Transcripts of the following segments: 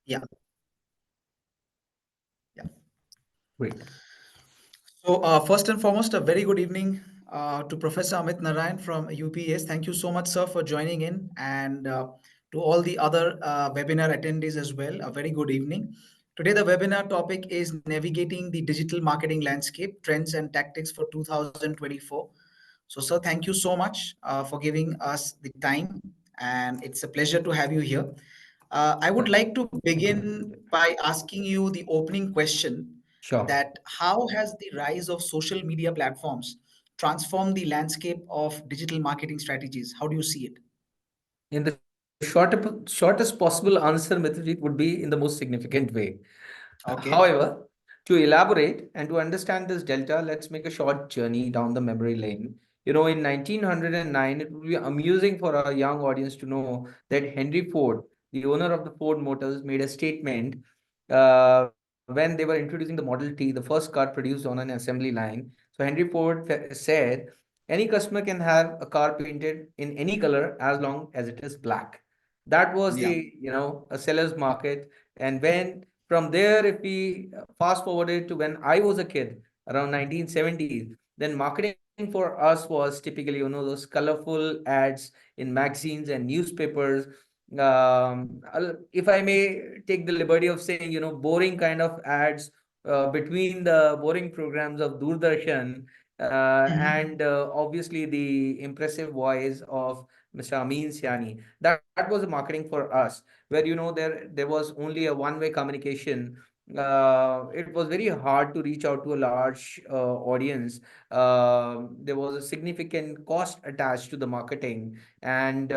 Yeah, yeah. Great. So, first and foremost, a very good evening to Professor Amit Narayan from UPES. Thank you so much, sir, for joining in, and to all the other webinar attendees as well. A very good evening. Today, the webinar topic is navigating the digital marketing landscape, trends and tactics for 2024. So, sir, thank you so much for giving us the time, and it's a pleasure to have you here. I would like to begin by asking you the opening question Sure. that how has the rise of social media platforms transformed the landscape of digital marketing strategies? How do you see it? In the shortest possible answer, Mithil, it would be in the most significant way. Okay. However, to elaborate and to understand this delta, let's make a short journey down the memory lane. In 1909, it would be amusing for our young audience to know that Henry Ford, the owner of the Ford Motors, made a statement when they were introducing the Model T, the first car produced on an assembly line. So Henry Ford said, any customer can have a car painted in any color as long as it is black. That was Yeah. a seller's market. And when from there, if we fast forwarded to when I was a kid, around 1970s, then marketing for us was typically, those colorful ads in magazines and newspapers. If I may take the liberty of saying, boring kind of ads between the boring programs of Doordarshan and obviously the impressive voice of Mr. Amin Siani. That was the marketing for us, where there was only a one-way communication. It was very hard to reach out to a large audience. There was a significant cost attached to the marketing, and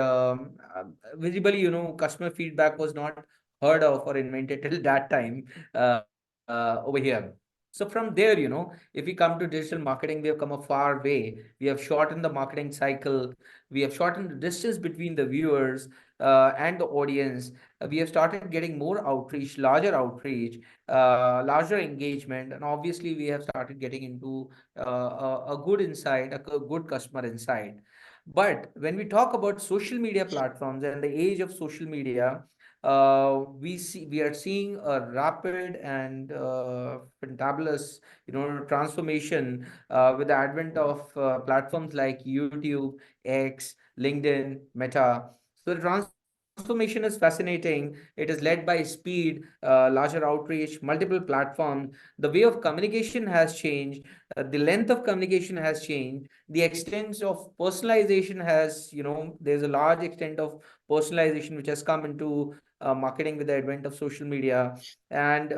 visibly, customer feedback was not heard of or invented till that time over here. So from there, if we come to digital marketing, we have come a far way. We have shortened the marketing cycle. We have shortened the distance between the viewers and the audience. We have started getting more outreach, larger outreach, larger engagement, and obviously we have started getting into a good insight, a good customer insight. But when we talk about social media platforms and the age of social media, we are seeing a rapid and fantabulous transformation with the advent of platforms like YouTube, X, LinkedIn, Meta. So the transformation is fascinating. It is led by speed, larger outreach, multiple platforms. The way of communication has changed. The length of communication has changed. The extent of personalization has, there's a large extent of personalization which has come into marketing with the advent of social media. And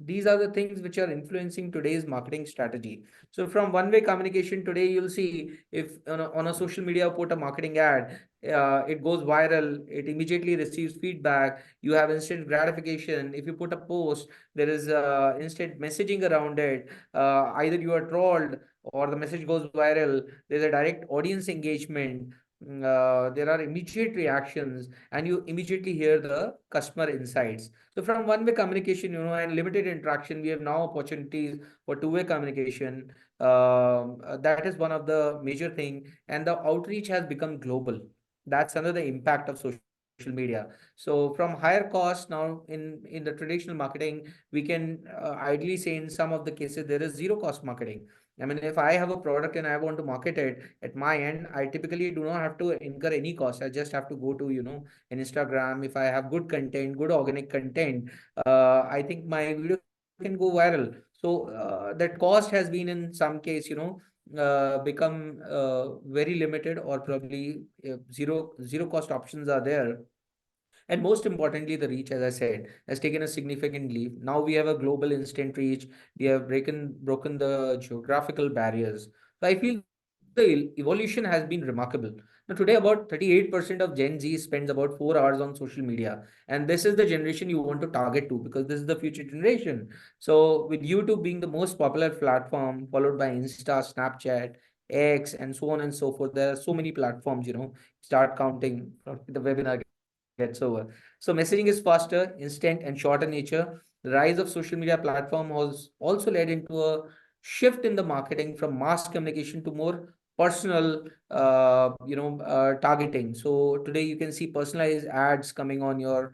these are the things which are influencing today's marketing strategy. So from one-way communication today, you'll see if on a social media put a marketing ad, it goes viral, it immediately receives feedback, you have instant gratification. If you put a post, there is instant messaging around it. Either you are trolled or the message goes viral. There's a direct audience engagement. There are immediate reactions, and you immediately hear the customer insights. So from one-way communication, and limited interaction, we have now opportunities for two-way communication. That is one of the major thing, and the outreach has become global. That's another impact of social media. So from higher cost now in the traditional marketing, we can ideally say in some of the cases there is zero cost marketing. I mean, if I have a product and I want to market it at my end, I typically do not have to incur any cost. I just have to go to, an Instagram. If I have good content, good organic content, I think my video can go viral. So that cost has been in some case, become very limited, or probably zero cost options are there. And most importantly, the reach, as I said, has taken a significant leap. Now we have a global instant reach. We have broken the geographical barriers. So I feel the evolution has been remarkable. Now today, about 38% of Gen Z spends about 4 hours on social media, and this is the generation you want to target to, because this is the future generation. So with YouTube being the most popular platform, followed by Insta, Snapchat, X, and so on and so forth, there are so many platforms. Start counting. The webinar gets over. So messaging is faster, instant, and short in nature. The rise of social media platform has also led into a shift in the marketing from mass communication to more personal, targeting. So today you can see personalized ads coming on your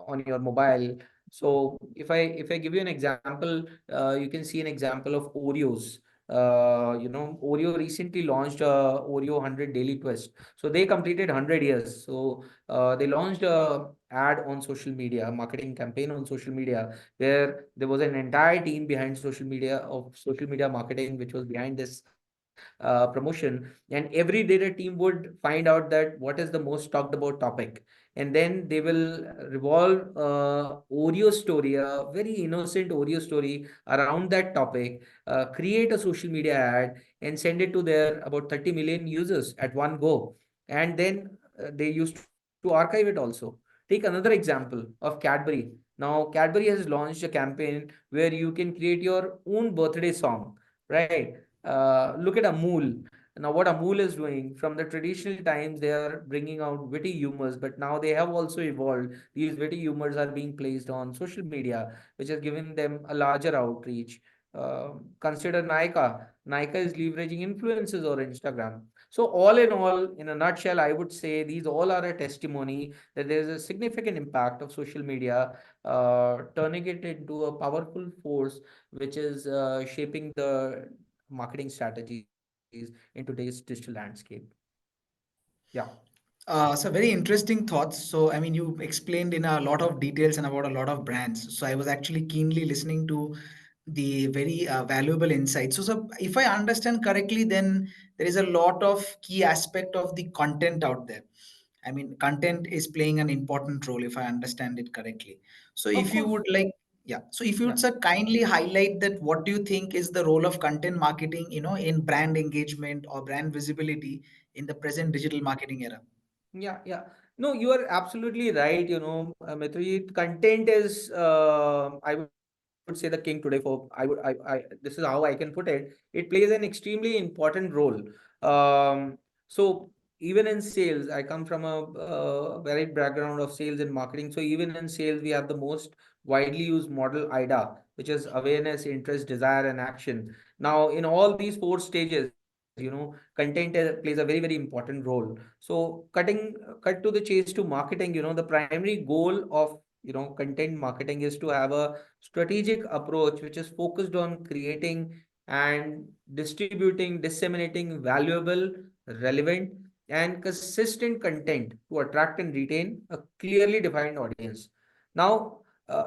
on your mobile. So if I give you an example, you can see an example of Oreos. Oreo recently launched Oreo 100 Daily Twist. So they completed 100 years. So they launched a ad on social media, a marketing campaign on social media, where there was an entire team behind social media marketing, which was behind this promotion. And every day the team would find out that what is the most talked about topic, and then they will revolve Oreo story, a very innocent Oreo story around that topic, create a social media ad and send it to their about 30 million users at one go. And then they used to archive it also. Take another example of Cadbury. Now, Cadbury has launched a campaign where you can create your own birthday song, right? Look at Amul. Now, what Amul is doing from the traditional times, they are bringing out witty humors, but now they have also evolved. These witty humors are being placed on social media, which has given them a larger outreach. Consider Nika. Nika is leveraging influencers or Instagram. So, all in all, in a nutshell, I would say these all are a testimony that there is a significant impact of social media, turning it into a powerful force which is shaping the marketing strategies in today's digital landscape. Yeah. So very interesting thoughts. So I mean, you explained in a lot of details and about a lot of brands. So I was actually keenly listening to the very valuable insights. So if I understand correctly, then there is a lot of key aspect of the content out there. I mean, content is playing an important role if I understand it correctly. So Of if you course. would like, yeah. So if you would Yeah. sir kindly highlight that, what do you think is the role of content marketing, in brand engagement or brand visibility in the present digital marketing era? Yeah, yeah. No, you are absolutely right. Mithri, content is, I would say, the king today. For this is how I can put it. It plays an extremely important role. So even in sales, I come from a varied background of sales and marketing. So even in sales, we have the most widely used model IDA, which is awareness, interest, desire, and action. Now, in all these four stages, content plays a very, very important role. So cut to the chase to marketing, the primary goal of, content marketing is to have a strategic approach which is focused on creating and distributing, disseminating valuable, relevant, and consistent content to attract and retain a clearly defined audience. Now,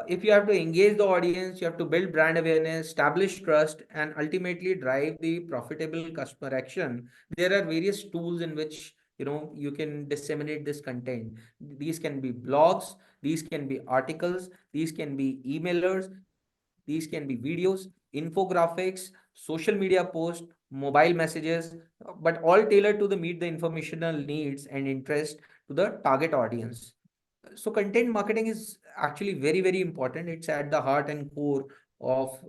if you have to engage the audience, you have to build brand awareness, establish trust, and ultimately drive the profitable customer action. There are various tools in which you can disseminate this content. These can be blogs, these can be articles, these can be emailers, these can be videos, infographics, social media posts, mobile messages, but all tailored to the meet the informational needs and interest to the target audience. So content marketing is actually very, very important. It's at the heart and core of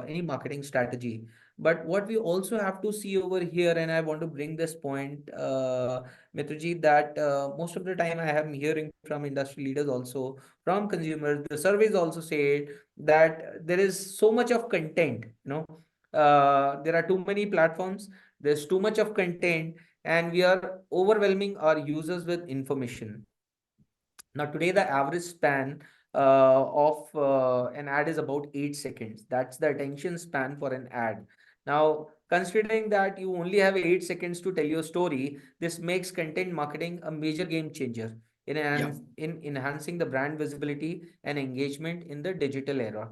any marketing strategy. But what we also have to see over here, and I want to bring this point, Mitraji, that most of the time I am hearing from industry leaders also, from consumers, the surveys also say that there is so much of content, there are too many platforms, there's too much of content, and we are overwhelming our users with information. Now, today, the average span of an ad is about 8 seconds. That's the attention span for an ad. Now, considering that you only have 8 seconds to tell your story, this makes content marketing a major game changer Yeah. in enhancing the brand visibility and engagement in the digital era.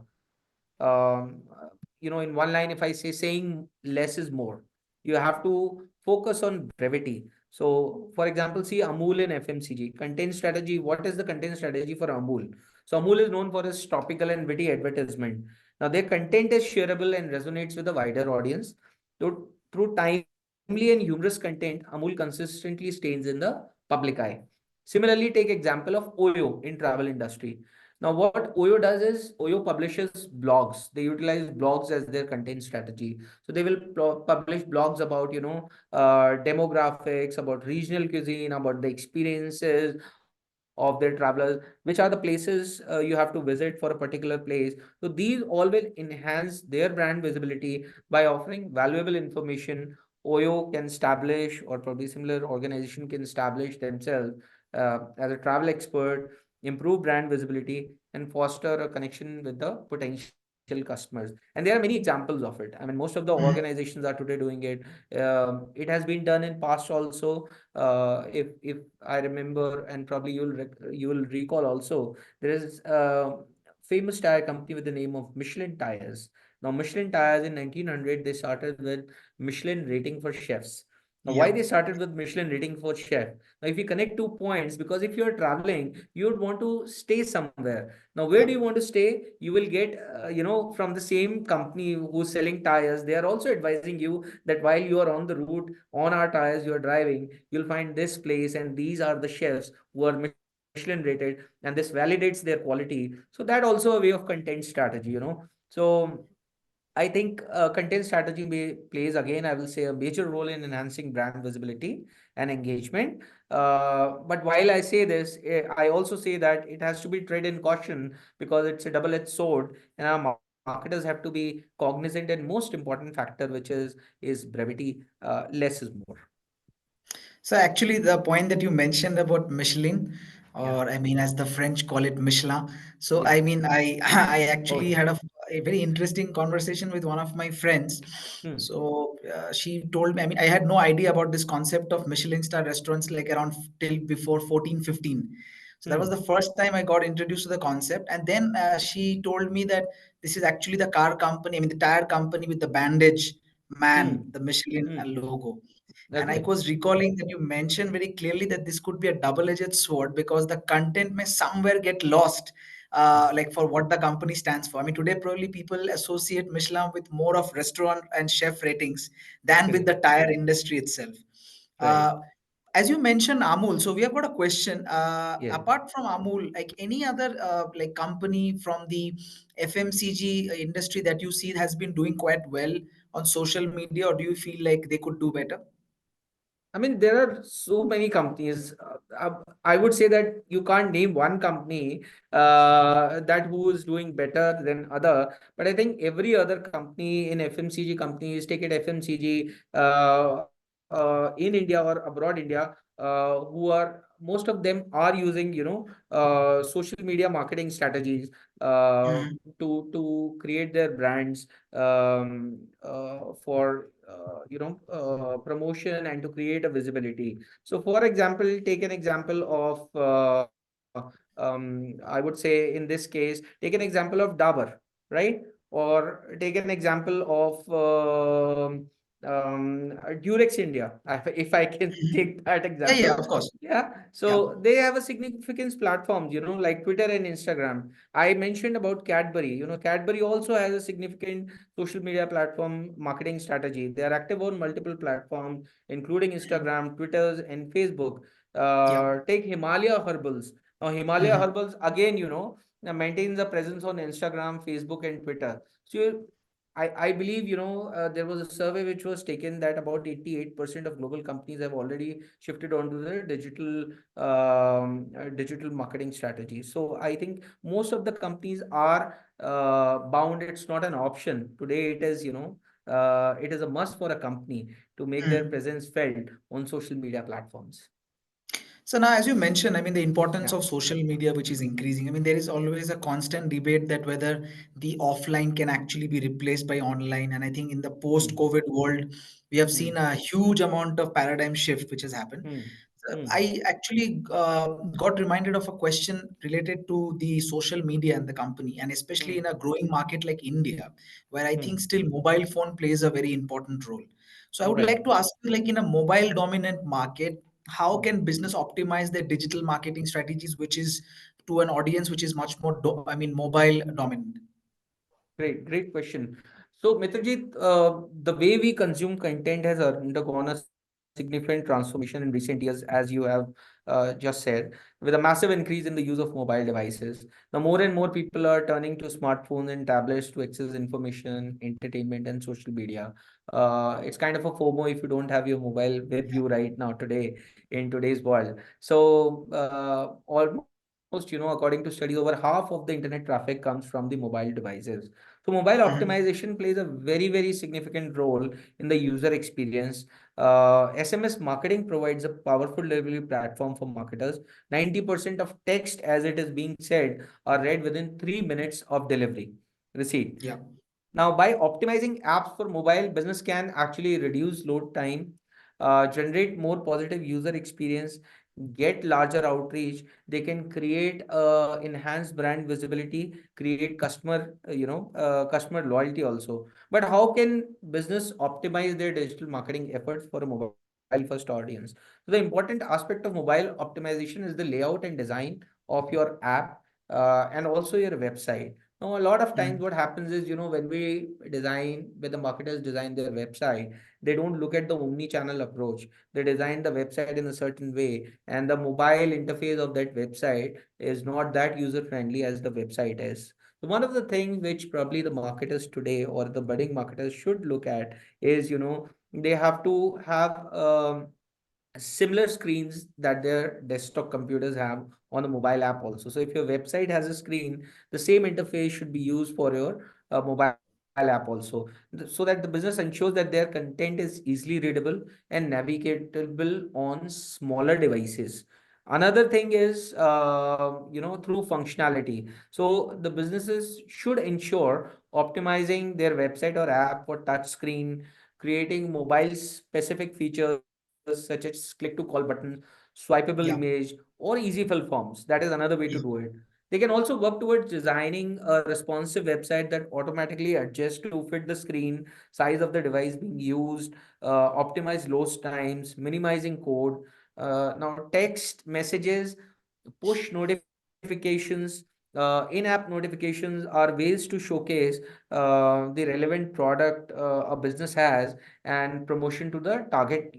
In one line, if I say saying less is more, you have to focus on brevity. So, for example, see Amul in FMCG content strategy. What is the content strategy for Amul? So, Amul is known for its topical and witty advertisement. Now, their content is shareable and resonates with a wider audience. Through timely and humorous content, Amul consistently stays in the public eye. Similarly, take example of Oyo in travel industry. Now, what Oyo does is Oyo publishes blogs. They utilize blogs as their content strategy. So they will publish blogs about, demographics, about regional cuisine, about the experiences of their travelers, which are the places you have to visit for a particular place. So these all will enhance their brand visibility by offering valuable information. Oyo can establish, or probably similar organization can establish themselves as a travel expert, improve brand visibility, and foster a connection with the potential customers. And there are many examples of it. I mean, most of the Mhm. organizations are today doing it. It has been done in past also. If I remember, and probably you will recall also, there is a famous tire company with the name of Michelin Tires. Now, Michelin Tires in 1900 they started with Michelin rating for chefs. Now, why Yeah. they started with Michelin rating for chef? Now, if you connect 2 points, because if you're traveling, you would want to stay somewhere. Now, where do Yeah. you want to stay? You will get, from the same company who's selling tires. They are also advising you that while you are on the route on our tires, you are driving, you'll find this place, and these are the chefs who are Michelin rated, and this validates their quality. So that also a way of content strategy. So I think content strategy plays, again, I will say, a major role in enhancing brand visibility and engagement. But while I say this, I also say that it has to be tread in caution because it's a double-edged sword, and our marketers have to be cognizant. And most important factor, which is brevity. Less is more. So actually, the point that you mentioned about Michelin, Yeah, or I mean, as the French call it, Michelin. So yeah. I mean, I I Oh actually yeah. had a very interesting conversation with one of my friends. Hmm. So she told me, I mean, I had no idea about this concept of Michelin star restaurants like around till before 14, 15. So that was the Hmm. first time I got introduced to the concept. And then she told me that this is actually the car company, I mean, the tire company with the bandage man, Hmm. the Michelin Hmm. logo. And I Okay. was recalling that you mentioned very clearly that this could be a double-edged sword because the content may somewhere get lost, Hmm. like for what the company stands for. I mean, today probably people associate Michelin with more of restaurant and chef ratings than with the Correct. tire industry itself. Right. Uh, as you mentioned Amul, so we have got a question. Yeah. Apart from Amul, like any other like company from the FMCG industry that you see has been doing quite well on social media, or do you feel like they could do better? I mean, there are so many companies. I would say that you can't name one company that who is doing better than other. But I think every other company in FMCG companies, take it FMCG in India or abroad India, who are most of them are using social media marketing strategies uh, Mhm. to create their brands for promotion and to create a visibility. So, for example, take an example of I would say in this case, take an example of Dabur, right? Or take an example of Durex India, if I can Mhm. take that Yeah, yeah, example. of course. Yeah, Yeah. so they have a significant platforms, like Twitter and Instagram. I mentioned about Cadbury. Cadbury also has a significant social media platform marketing strategy. They are active on multiple platforms, including Mhm. Instagram, Twitters, and Facebook. Yeah. Take Himalaya Herbals. Now, Himalaya Mhm. Herbals, again, maintains a presence on Instagram, Facebook, and Twitter. So, I believe, there was a survey which was taken that about 88% of global companies have already shifted onto the digital marketing strategy. So I think most of the companies are bound. It's not an option. Today, it is a must for a company to make their Mhm. presence felt on social media platforms. So now, as you mentioned, I mean, the importance Yeah. of social media, which is increasing. I mean, there is always a constant debate that whether the offline can actually be replaced by online. And I think in the Hmm. post-COVID world, we have Hmm. seen a huge amount of paradigm shift which has happened. Hmm. Hmm. I actually got reminded of a question related to the social media and the company, and especially in Hmm. a growing market like India, where I think Hmm. still mobile phone plays a very important role. So I would like Right. to ask you, like in a mobile dominant market, how Hmm. can business optimize their digital marketing strategies, which is to an audience which is much more, I mean, mobile dominant? Great question. So, Mitrajit, the way we consume content has undergone a significant transformation in recent years, as you have just said, with a massive increase in the use of mobile devices. Now, more and more people are turning to smartphones and tablets to access information, entertainment, and social media. It's kind of a FOMO if you don't have your mobile with Yeah. you right now today in today's world. So, almost, according to studies, over half of the internet traffic comes from the mobile devices. So mobile Mhm. optimization plays a very, very significant role in the user experience. SMS marketing provides a powerful delivery platform for marketers. 90% of text, as it is being said, are read within 3 minutes of delivery receipt. Yeah. Now, by optimizing apps for mobile, business can actually reduce load time, generate more positive user experience, get larger outreach. They can create enhanced brand visibility, create customer loyalty also. But how can business optimize their digital marketing efforts for a mobile first audience? So the important aspect of mobile optimization is the layout and design of your app and also your website. Now, a lot of times Mm. what happens is, when the marketers design their website, they don't look at the omni-channel approach. They design the website in a certain way, and the mobile interface of that website is not that user-friendly as the website is. So one of the things which probably the marketers today or the budding marketers should look at is, they have to have similar screens that their desktop computers have on the mobile app also. So if your website has a screen, the same interface should be used for your mobile app also, so that the business ensures that their content is easily readable and navigatable on smaller devices. Another thing is, through functionality. So the businesses should ensure optimizing their website or app for touch screen, creating mobile specific features such as click to call buttons, swipeable Yeah. image, or easy fill forms. That is another way to Yeah. do it. They can also work towards designing a responsive website that automatically adjusts to fit the screen size of the device being used, optimize load times, minimizing code. Now, text messages, push notifications, in-app notifications are ways to showcase the relevant product a business has and promotion to the Yeah. targeted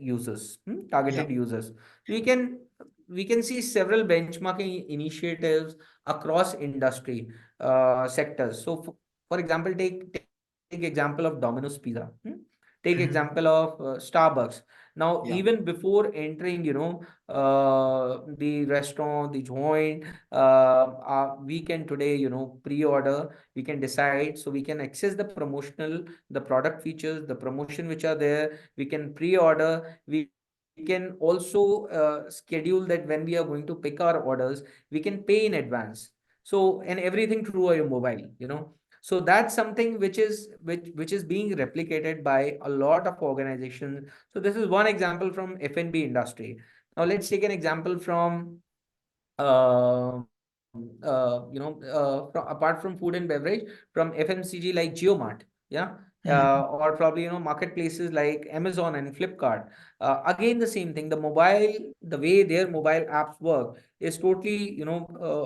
users. We can we can see several benchmarking initiatives across industry sectors. So, for example, take example of Domino's Pizza. Take example Mhm. of Starbucks. Now, Yeah. even before entering, the restaurant, the joint, we can today, pre-order. We can decide, so we can access the product features, the promotion which are there. We can pre-order. We can also schedule that when we are going to pick our orders, we can pay in advance. So, and everything through your mobile. So that's something which is being replicated by a lot of organizations. So this is one example from F&B industry. Now let's take an example from apart from food and beverage, from FMCG like JioMart, yeah, Mhm. or probably marketplaces like Amazon and Flipkart. Again, the same thing. The way their mobile apps work is totally,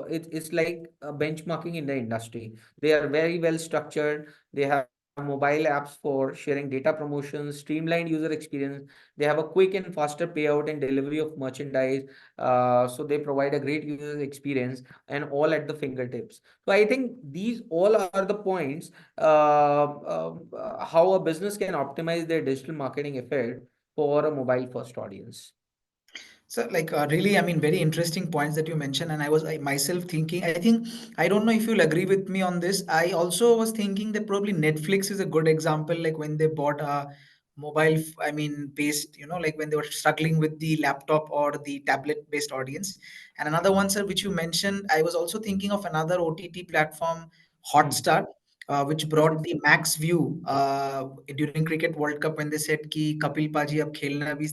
it's like benchmarking in the industry. They are very well structured. They have mobile apps for sharing data promotions, streamlined user experience. They have a quick and faster payout and delivery of merchandise. So they provide a great user experience and all at the fingertips. So I think these all are the points, how a business can optimize their digital marketing effort for a mobile first audience. So, like, really, I mean, very interesting points that you mentioned. And I myself thinking, I think, I don't know if you'll agree with me on this. I also was thinking that probably Netflix is a good example, like when they bought a I mean, based, like when they were struggling with the laptop or the tablet based audience. And another one, sir, which you mentioned, I was also thinking of another OTT platform, Hmm. Hotstar. Which brought the max view during cricket World Cup when they said कि कपिल पाजी अब खेलना भी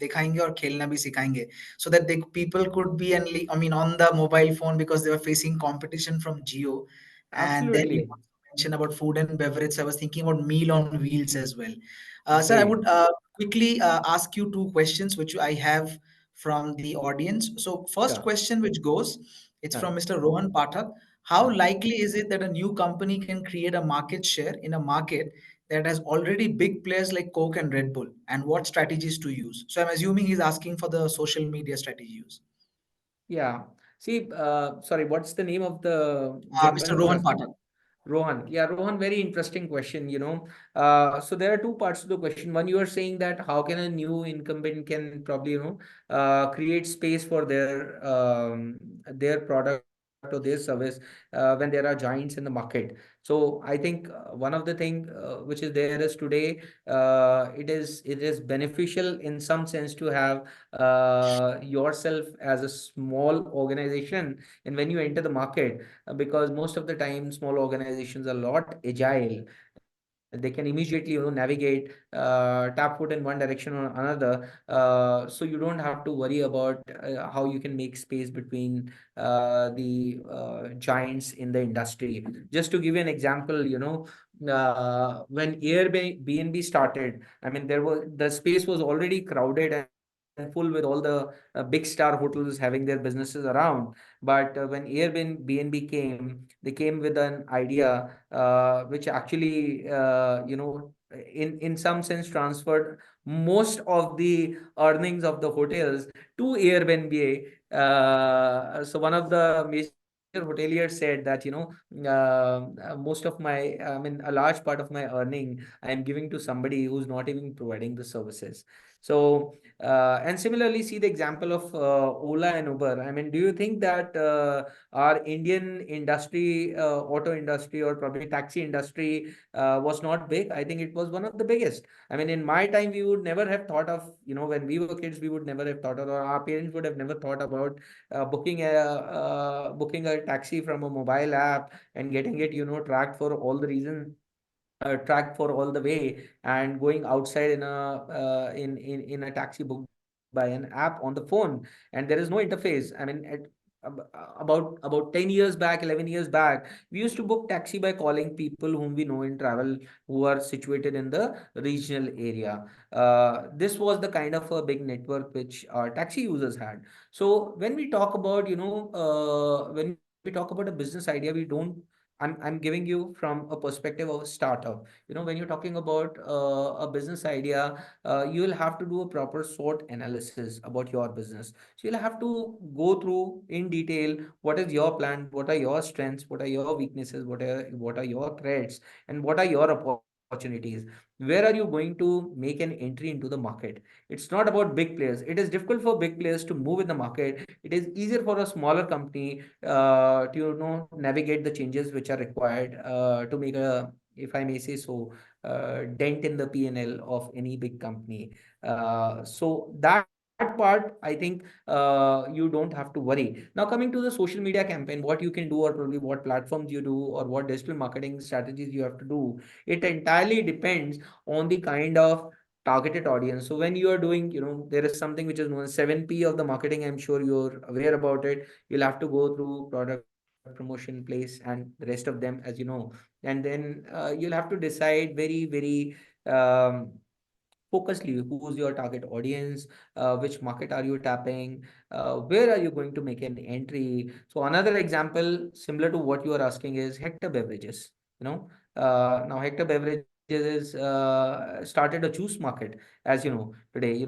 दिखाएंगे और खेलना भी सिखाएंगे, so that people could be I mean on the mobile phone because they were facing competition from Geo. And then you Absolutely. also mentioned about food and beverage. I was thinking about meal on wheels as well. Sir, I Great. would quickly ask you two questions which I have from the audience. So first Sure. question which goes, it's Huh. from Mr. Rohan Pathak. How Huh. likely is it that a new company can create a market share in a market that has already big players like Coke and Red Bull? And what strategies to use? So I'm assuming he's asking for the social media strategy use. Yeah. See, sorry, what's the name of the Mr. gentleman who's Rohan asking? Pathak. Rohan. Yeah, Rohan, very interesting question. So there are two parts to the question. One, you are saying that how can a new incumbent can probably, create space for their product or their service when there are giants in the market. So I think one of the thing which is there is today, it is beneficial in some sense to have yourself as a small organization, and when you enter the market, because most of the time small organizations are a lot agile. They can immediately navigate, tap foot in one direction or another, so you don't have to worry about how you can make space between the giants in the industry. Just to give you an example, when Airbnb started, I mean, the space was already crowded and full with all the big star hotels having their businesses around. But when Airbnb came, they came with an idea which actually, in some sense transferred most of the earnings of the hotels to Airbnb. So one of the major hoteliers said that, most of my, I mean, a large part of my earning I am giving to somebody who's not even providing the services. So, and similarly, see the example of Ola and Uber. I mean, do you think that our Indian industry, auto industry, or probably taxi industry was not big? I think it was one of the biggest. I mean, in my time, we would never have thought of, when we were kids, we would never have thought of, or our parents would have never thought about booking a taxi from a mobile app and getting it, tracked for all the reasons, tracked for all the way, and going outside in a taxi booked by an app on the phone, and there is no interface. I mean, about 10 years back, 11 years back, we used to book taxi by calling people whom we know in travel, who are situated in the regional area. This was the kind of a big network which our taxi users had. So when we talk about, when we talk about a business idea, we don't, I'm giving you from a perspective of a startup. When you're talking about a business idea, you will have to do a proper SWOT analysis about your business. So you'll have to go through in detail what is your plan, what are your strengths, what are your weaknesses, what are your threats, and what are your opportunities. Where are you going to make an entry into the market? It's not about big players. It is difficult for big players to move in the market. It is easier for a smaller company to navigate the changes which are required to make a, if I may say so, dent in the P&L of any big company. So that part, I think, you don't have to worry. Now, coming to the social media campaign, what you can do, or probably what platforms you do, or what digital marketing strategies you have to do, it entirely depends on the kind of targeted audience. So when you are doing, there is something which is known as 7P of the marketing. I'm sure you're aware about it. You'll have to go through product, promotion, place, and the rest of them, as you know. And then you'll have to decide very, very focusedly who's your target audience, which market are you tapping, where are you going to make an entry. So another example similar to what you are asking is Hector Beverages. Now Hector Beverages is started a juice market, as you know today.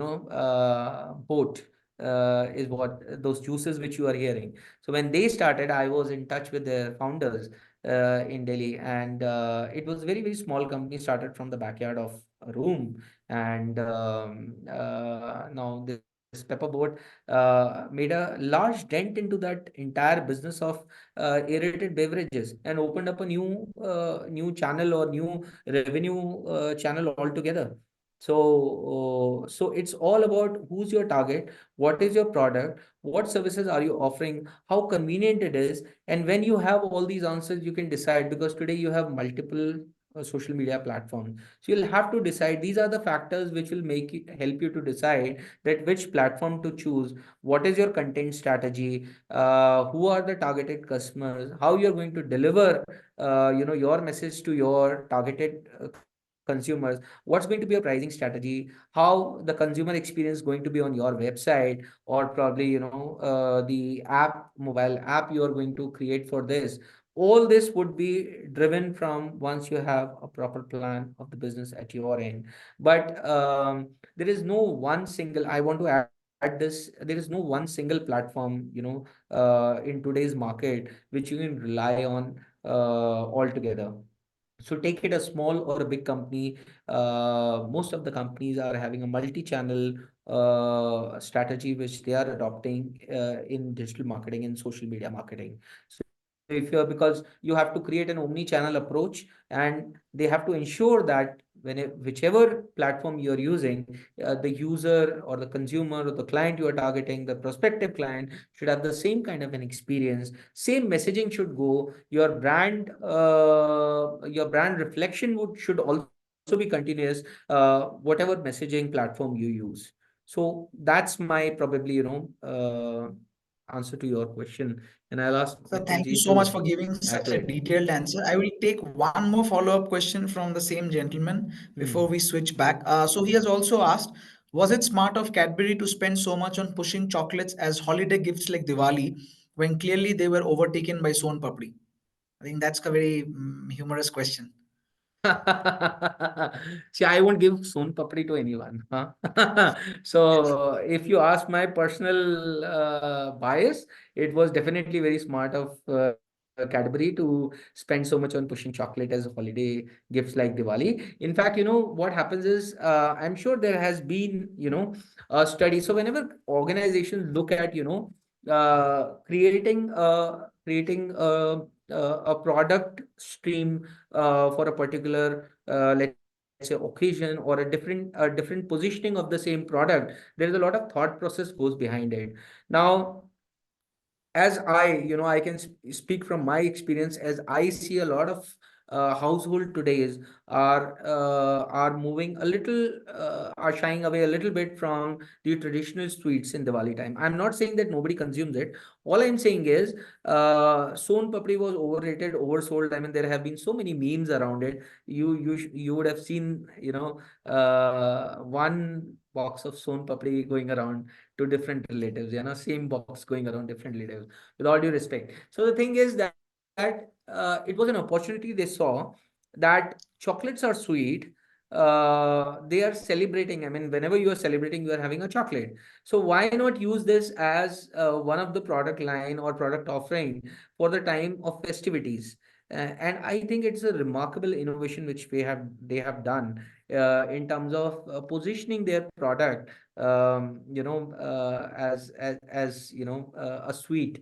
Boat is what those juices which you are hearing. So when they started, I was in touch with their founders in Delhi, and it was very, very small company, started from the backyard of a room. And now this Pepper Boat made a large dent into that entire business of aerated beverages, and opened up a new channel or new revenue channel altogether. So it's all about who's your target, what is your product, what services are you offering, how convenient it is. And when you have all these answers, you can decide, because today you have multiple social media platforms. So you'll have to decide. These are the factors which will help you to decide that which platform to choose, what is your content strategy, who are the targeted customers, how you're going to deliver, your message to your targeted consumers, what's going to be your pricing strategy, how the consumer experience going to be on your website, or probably the mobile app you are going to create for this. All this would be driven from once you have a proper plan of the business at your end. But there is no one single, I want to add this, there is no one single platform, in today's market, which you can rely on altogether. So take it a small or a big company. Most of the companies are having a multi-channel strategy which they are adopting in digital marketing and social media marketing. So if you're, because you have to create an omni-channel approach, and they have to ensure that whichever platform you're using, the user or the consumer or the client you are targeting, the prospective client, should have the same kind of an experience. Same messaging should go. Your brand reflection should also be continuous, whatever messaging platform you use. So that's my probably, answer to your question. And I'll ask So thank you Mithalji so much to for giving add such to a it. detailed answer. I will take one more follow-up question from the same gentleman before Hmm. we switch back. So he has also asked, was it smart of Cadbury to spend so much on pushing chocolates as holiday gifts like Diwali when clearly they were overtaken by Son Papdi? I think that's a very humorous question. See, I won't give Son Papdi to anyone. Huh? So, if you ask my personal bias, it was definitely very smart of Cadbury to spend so much on pushing chocolate as holiday gifts like Diwali. In fact, what happens is, I'm sure there has been, a study. So, whenever organizations look at, creating a product stream for a particular, let's say, occasion, or a different positioning of the same product, there is a lot of thought process goes behind it. Now, as I can speak from my experience, as I see a lot of household today are moving a little, are shying away a little bit from the traditional sweets in Diwali time. I'm not saying that nobody consumes it. All I'm saying is, Son Papdi was overrated, oversold. I mean, there have been so many memes around it. You would have seen, one box of Son Papdi going around to different relatives, same box going around different relatives, with all due respect. So the thing is that it was an opportunity they saw, that chocolates are sweet. They are celebrating. I mean, whenever you are celebrating, you are having a chocolate. So why not use this as one of the product line or product offering for the time of festivities? And I think it's a remarkable innovation which they have done in terms of positioning their product, as a sweet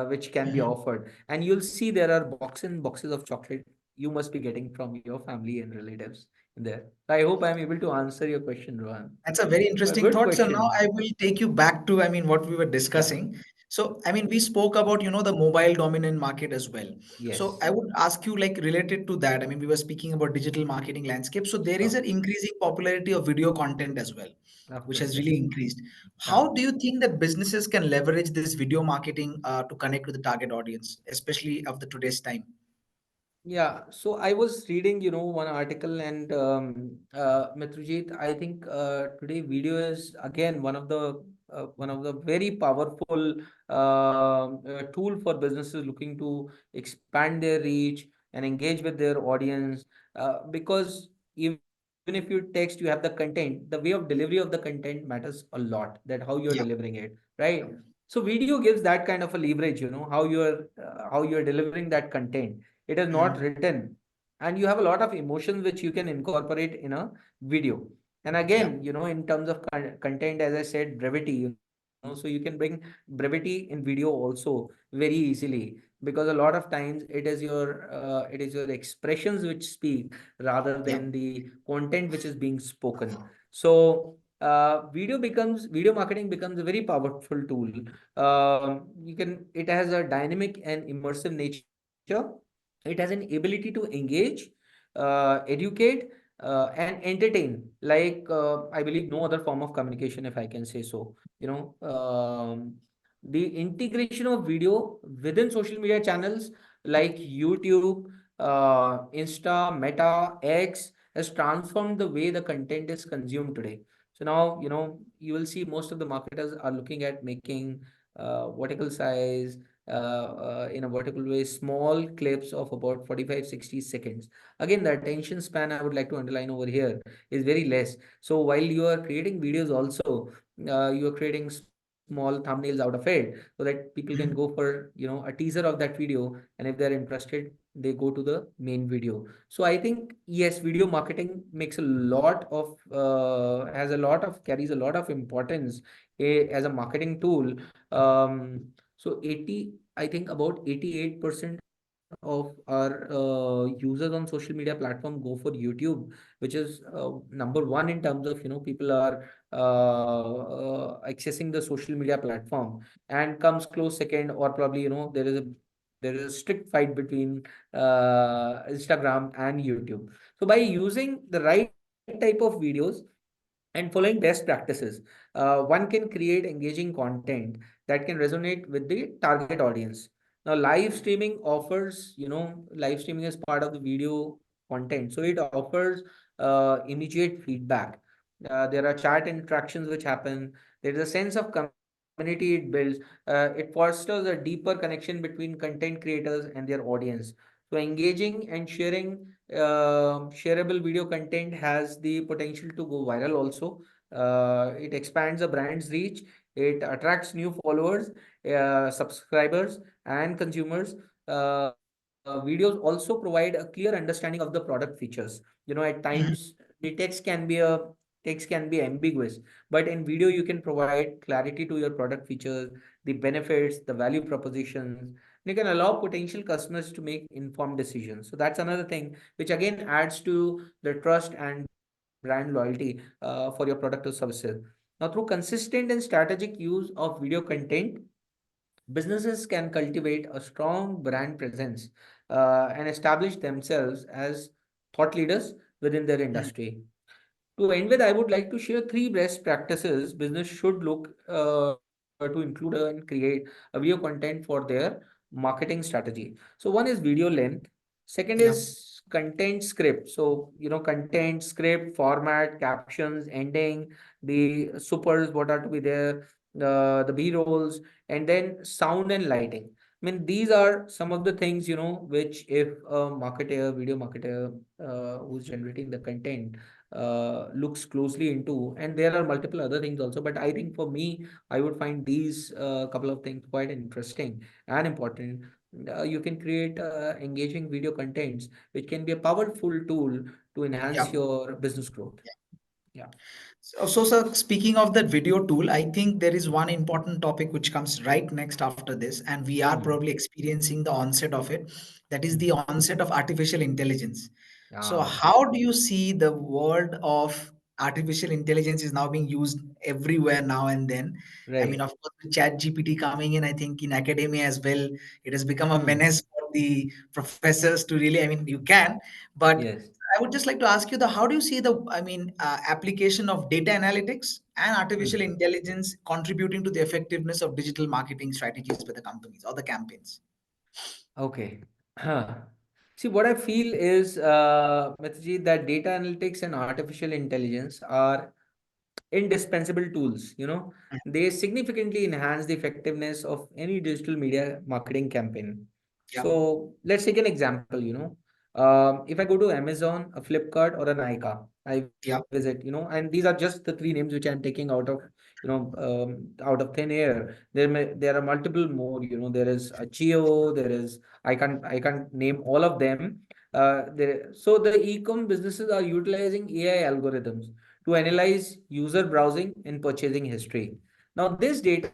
which can be Mhm. offered. And you'll see there are boxes and boxes of chocolate you must be getting from your family and relatives in there. I hope I'm able to answer your question, Rohan. That's a very A interesting good thought. So now question. I will take you back to, what we were Yeah. discussing. So, we spoke about, the mobile dominant market as well. So I Yes. would ask you, like, related to that. We were speaking about digital marketing landscape. So there is Sure. an increasing popularity of video content as well, Of which course. has really Yes. increased. Yeah. How do you think that businesses can leverage this video marketing to connect with the target audience, especially of the today's time? Yeah, so I was reading, one article, and Mitrujit, I think today video is again one of the very powerful tool for businesses looking to expand their reach and engage with their audience. Because even if you text, you have the content. The way of delivery of the content matters a lot. That how you're Yeah. delivering it, right? So video gives that kind of a leverage. How you're delivering that content. It is not Mhm. written, and you have a lot of emotions which you can incorporate in a video. And Yeah. again, in terms of content, as I said, brevity, so you can bring brevity in video also very easily, because a lot of times it is your expressions which speak rather Yeah. than the content which is being spoken. So video marketing becomes a very powerful tool. It has a dynamic and immersive nature. It has an ability to engage, educate, and entertain, like, I believe no other form of communication, if I can say so. The integration of video within social media channels like YouTube, Insta, Meta, X has transformed the way the content is consumed today. So now, you will see most of the marketers are looking at making vertical size, in a vertical way, small clips of about 45-60 seconds. Again, the attention span, I would like to underline over here, is very less. So while you are creating videos also, you are creating small thumbnails out of it, so that people can go Mhm. for, a teaser of that video, and if they're interested, they go to the main video. So I think yes, video marketing makes a lot of has a lot of carries a lot of importance as a marketing tool. So 80, I think about 88% of our users on social media platform go for YouTube, which is number one in terms of, people are accessing the social media platform, and comes close second, or probably, there is a strict fight between Instagram and YouTube. So by using the right type of videos and following best practices, one can create engaging content that can resonate with the target audience. Now, live streaming is part of the video content, so it offers immediate feedback. There are chat interactions which happen. There is a sense of community it builds. It fosters a deeper connection between content creators and their audience. So engaging and shareable video content has the potential to go viral also. It expands a brand's reach. It attracts new followers, subscribers, and consumers. Videos also provide a clear understanding of the product features. At times Mhm. the text can be ambiguous, but in video you can provide clarity to your product features, the benefits, the value propositions. You can allow potential customers to make informed decisions. So that's another thing which again adds to the trust and brand loyalty for your product or services. Now, through consistent and strategic use of video content, businesses can cultivate a strong brand presence and establish themselves as thought leaders within their Mhm. industry. To end with, I would like to share three best practices business should look to include and create a video content for their marketing strategy. So one is video length. Second Yeah. is content script. So, content script, format, captions, ending, the supers, what are to be there, the B-rolls, and then sound and lighting. I mean, these are some of the things, which if a marketer, video marketer, who's generating the content looks closely into, and there are multiple other things also, but I think for me I would find these couple of things quite interesting and important. You can create engaging video contents which can be a powerful tool to Yeah. enhance your business growth. Yeah. So, sir, speaking of that video tool, I think there is one important topic which comes right next after this, and we are Hmm. probably experiencing the onset of it. That is the Hmm. onset of artificial intelligence. So, Yeah. how do you see the word of artificial intelligence is now being used everywhere now and then? I mean, Right. of course, with Chat GPT coming in, I think in academia as well, it has become a Hmm. menace for the professors to really, I mean, you can, but Yes. I would just like to ask you the how do you see the application of data analytics and artificial Hmm. intelligence contributing to the effectiveness of digital marketing strategies by the companies or the campaigns? Okay. See, what I feel is, Mitaji, that data analytics and artificial intelligence are indispensable tools. Mm. They significantly enhance the effectiveness of any digital media marketing campaign. Yeah, So let's take an example. If I go to Amazon, a Flipkart, or a Nykaa, I visit, yeah, and these are just the three names which I'm taking out of thin air. There are multiple more. There is a Geo. There is, I can't name all of them. So the e-com businesses are utilizing AI algorithms to analyze user browsing and purchasing history. Now, this data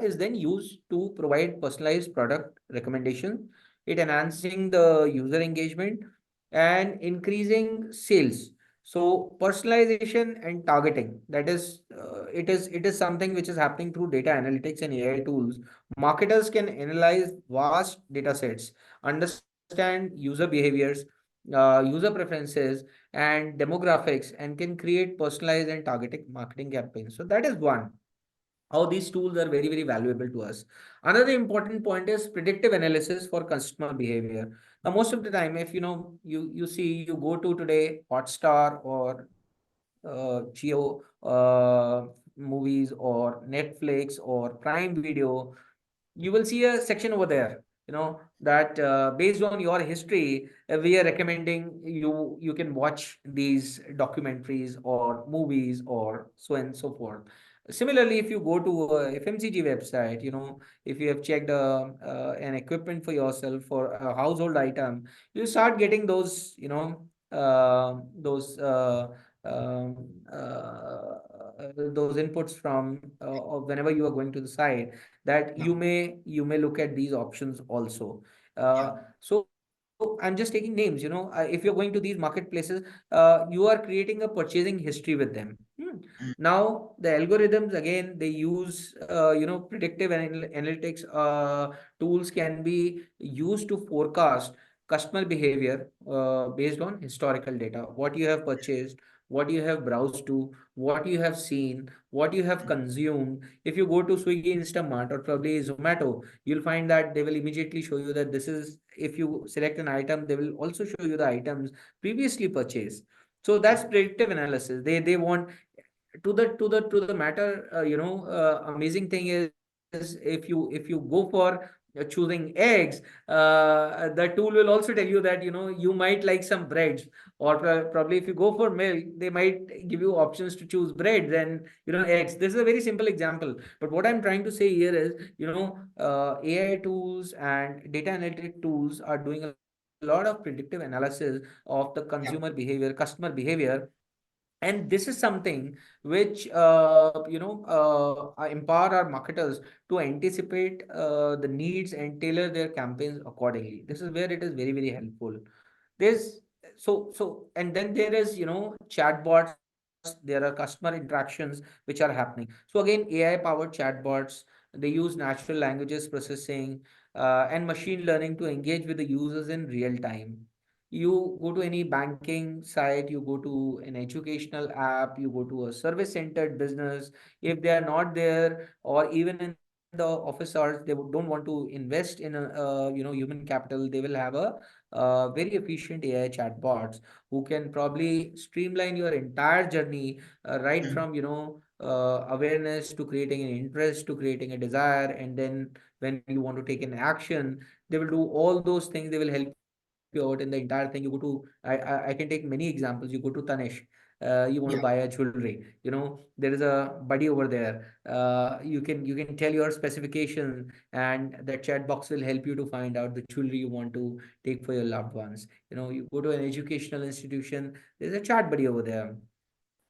is then used to provide personalized product recommendations, it enhancing the user engagement and increasing sales. So personalization and targeting, that is it is something which is happening through data analytics and AI tools. Marketers can analyze vast data sets, understand user behaviors, user preferences, and demographics, and can create personalized and targeted marketing campaigns. So that is one, how these tools are very, very valuable to us. Another important point is predictive analysis for customer behavior. Now, most of the time, if you see, you go to today Hotstar or Geo movies or Netflix or Prime Video, you will see a section over there, that based on your history, we are recommending you can watch these documentaries or movies or so and so forth. Similarly, if you go to a FMCG website, if you have checked an equipment for yourself for a household item, you start getting um, uh, those inputs from whenever you are going to the site, that Yeah. you may look at these options also. Yeah. So I'm just taking names. If you're going to these marketplaces, you are creating a purchasing history with them. Mm, Now the algorithms, again, they use predictive analytics tools can be used to forecast customer behavior based on historical data, what you have purchased, what you have browsed to, what you have seen, what you have mm, consumed. If you go to Swiggy, Instamart, or probably Zomato, you'll find that they will immediately show you that this is, if you select an item, they will also show you the items previously purchased. So that's yeah. predictive analysis. They want to the matter. Amazing thing is, if you go for choosing eggs, the tool will also tell you that you might like some breads, or probably if you go for milk, they might give you options to choose bread than eggs. This is a very simple example, but what I'm trying to say here is, AI tools and data analytic tools are doing a lot of predictive analysis of the consumer Yeah. behavior, customer behavior. And this is something which empower our marketers to anticipate the needs and tailor their campaigns accordingly. This is where it is very, very helpful. There's and then there is chatbots, there are customer interactions which are happening. So again, AI powered chatbots, they use natural languages processing and machine learning to engage with the users in real time. You go to any banking site, you go to an educational app, you go to a service centered business. If they are not there, or even in the office hours, they don't want to invest in a human capital, they will have a very efficient AI chatbots who can probably streamline your entire journey, right Mm, from awareness to creating an interest to creating a desire, and then when you want to take an action, they will do all those things. They will help you out in the entire thing. You go to, I can take many examples. You go to Tanish, you want to buy yeah. a jewelry, there is a buddy over there. You can tell your specification, and that chat box will help you to find out the jewelry you want to take for your loved ones. You go to an educational institution, there's a chat buddy over there,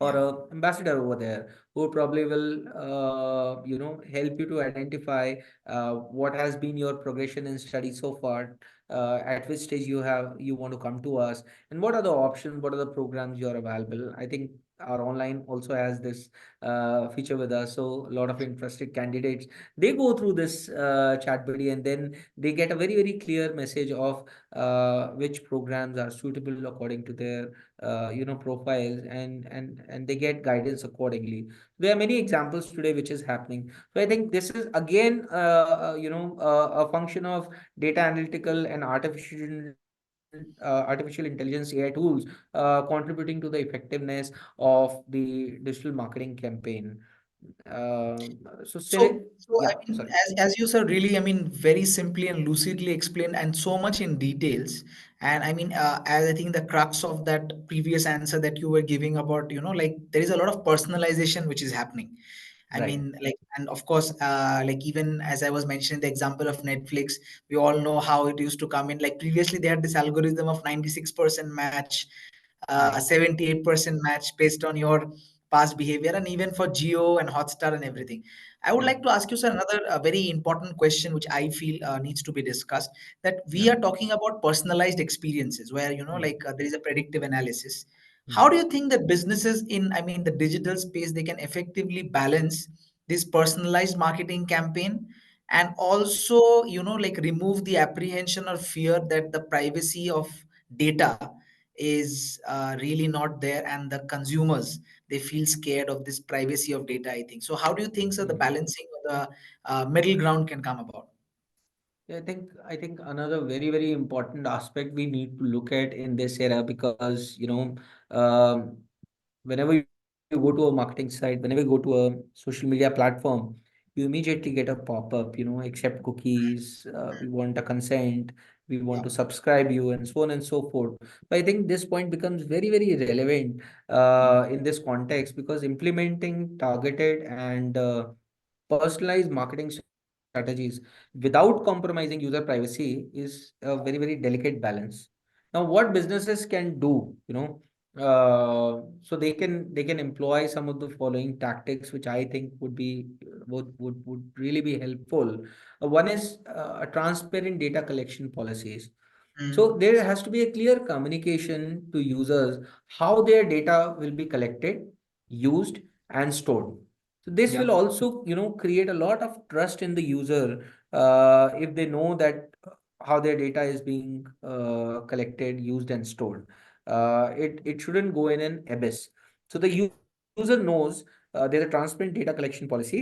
or Yeah. a ambassador over there, who probably will help you to identify what has been your progression in study so far, at which stage you want to come to us, and what are the options, what are the programs you are available. I think our online also has this feature with us, so a lot of interested candidates, they go through this chat buddy, and then they get a very, very clear message of which programs are suitable according to their profiles, and they get guidance accordingly. There are many examples today which is happening. So I think this is again a function of data analytical and artificial intelligence AI tools contributing to the effectiveness of the digital marketing campaign. So I Yeah, mean, sorry. as you said, really, I mean, very simply and lucidly explained, and so much in details. And I mean, as I think the crux of that previous answer that you were giving about, like there is a lot of personalization which is happening. I Right. mean, like, and of course, like even as I was mentioning the example of Netflix, we all know how it used to come in. Like previously, they had this algorithm of 96% match, Right. 78% match based on your past behavior, and even for Geo and Hotstar and everything. I would Yeah. like to ask you, sir, another very important question, which I feel needs to be discussed. That we Yeah. are talking about personalized experiences, where Hmm. like there is a predictive analysis. How Hmm. do you think that businesses in, I mean, the digital space, they can effectively balance this personalized marketing campaign and also, like remove the apprehension or fear that the privacy of data is really not there, and the consumers, they feel scared of this privacy of data, I think. So how do you think, so the Hmm. balancing of the middle ground can come about? Yeah, I think another very, very important aspect we need to look at in this era, because um, whenever you go to a marketing site, whenever you go to a social media platform, you immediately get a pop-up, accept cookies, we want a consent, we want Yeah. to subscribe you, and so on and so forth. So I think this point becomes very, very relevant in this context, because implementing targeted and personalized marketing strategies without compromising user privacy is a very, very delicate balance. Now, what businesses can do, so they can employ some of the following tactics, which I think would really be helpful. One is a transparent data collection policies. So Mm. there has to be a clear communication to users how their data will be collected, used, and stored. So this Yeah. will also, create a lot of trust in the user if they know that how their data is being collected, used, and stored. It shouldn't go in an abyss. So the user knows there's a transparent data collection policy.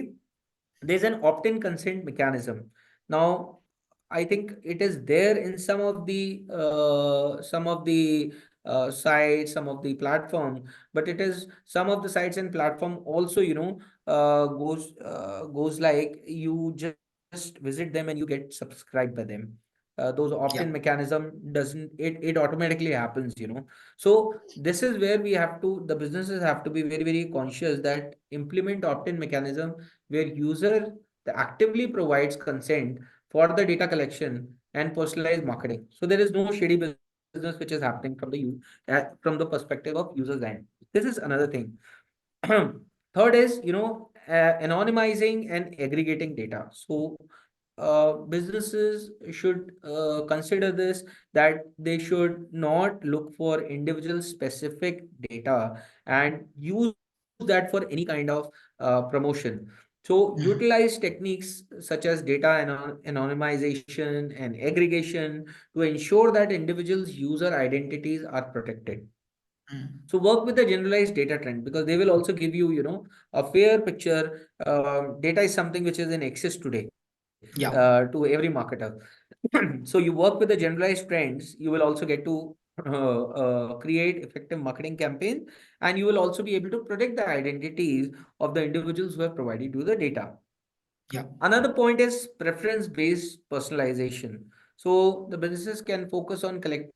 There's an opt-in consent mechanism. Now, I think it is there in some of the sites, some of the platform, but it is some of the sites and platform also, goes like you just visit them and you get subscribed by them. Those opt-in Yeah. mechanism doesn't it automatically happens, so this is where the businesses have to be very, very conscious that implement opt-in mechanism where user actively provides consent for the data collection and personalized marketing. So there is no shady business which is happening from the perspective of users end. This is another thing. Third is, anonymizing and aggregating data. So businesses should consider this, that they should not look for individual specific data and use that for any kind of promotion. So Mhm. utilize techniques such as data anonymization and aggregation to ensure that individuals' user identities are protected. Mm. So work with the generalized data trend, because they will also give you, a fair picture. Data is something which is in excess today Yeah. to every marketer. So you work with the generalized trends, you will also get to create effective marketing campaigns, and you will also be able to protect the identities of the individuals who have provided you the data. Yeah. Another point is preference-based personalization. So the businesses can focus on collecting